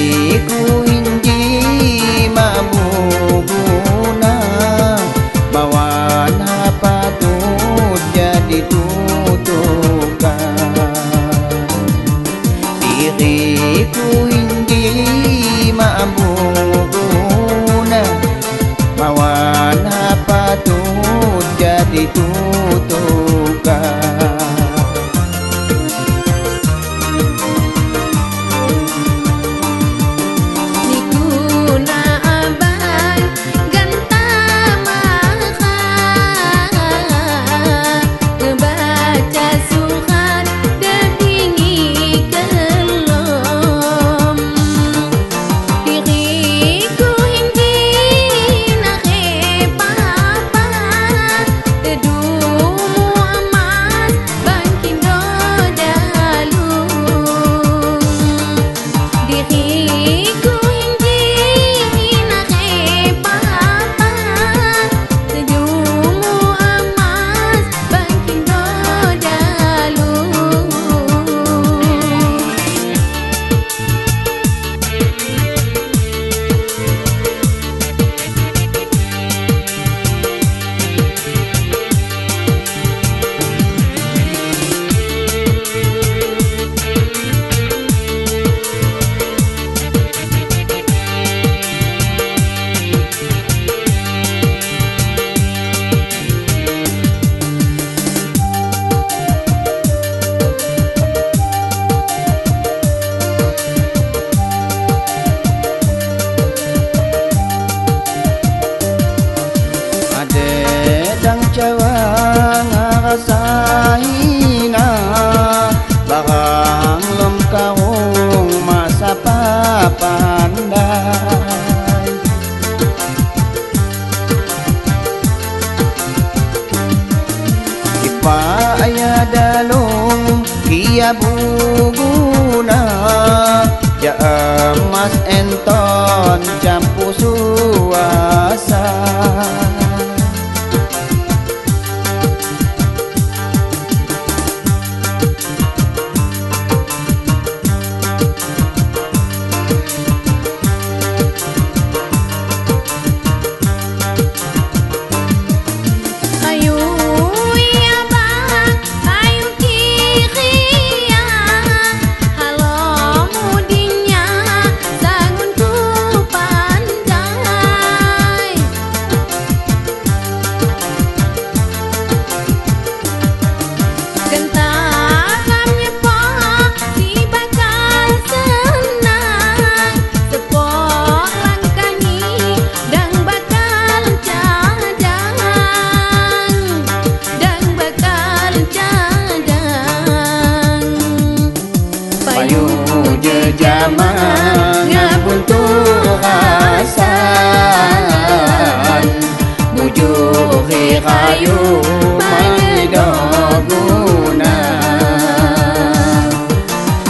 diriku hindi mabubuna, mawana patut jadi tutukan. Diriku hindi mabubuna, mawana patut jadi tutukan. Jawang ngarasahina barang lom kaung masa papandai. Ipa ayah dalung kia buguna, ja emas enton campu suasa. Jamang ngabuntu rasan bujuhi kayu manidoguna,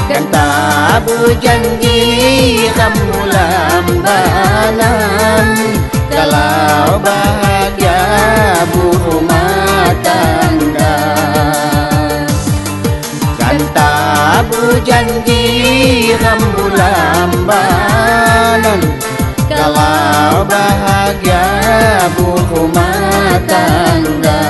dan tabu janji kamu lambanan kalau bahagia berumah tangga. Dan tabu janji rembulan kalau bahagia berumah tangga.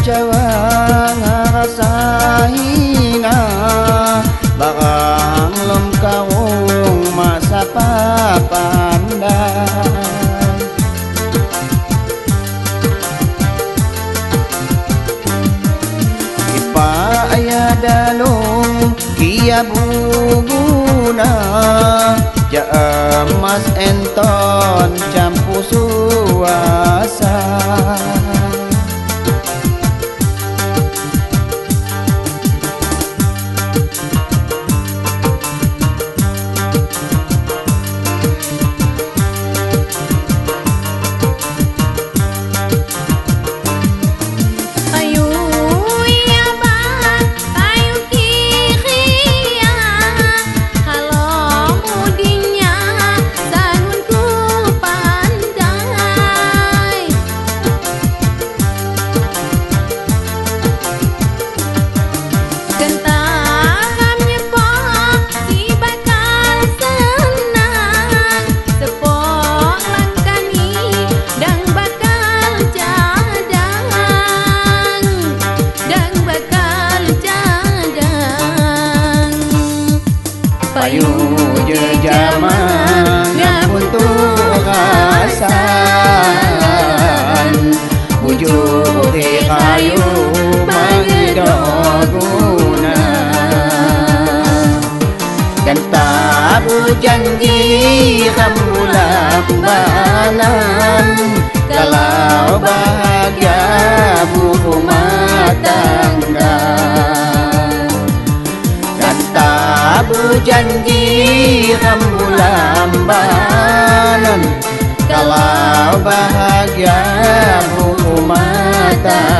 Jawang ngarasahina barang lom kaung masa papandai. Ipa ayah dalung kia buguna, ja emas enton campu suasa. janji kamu lambanan, kalau bahagia berumah tangga. Dan tabu janji kamu lambanan, kalau bahagia berumah tangga.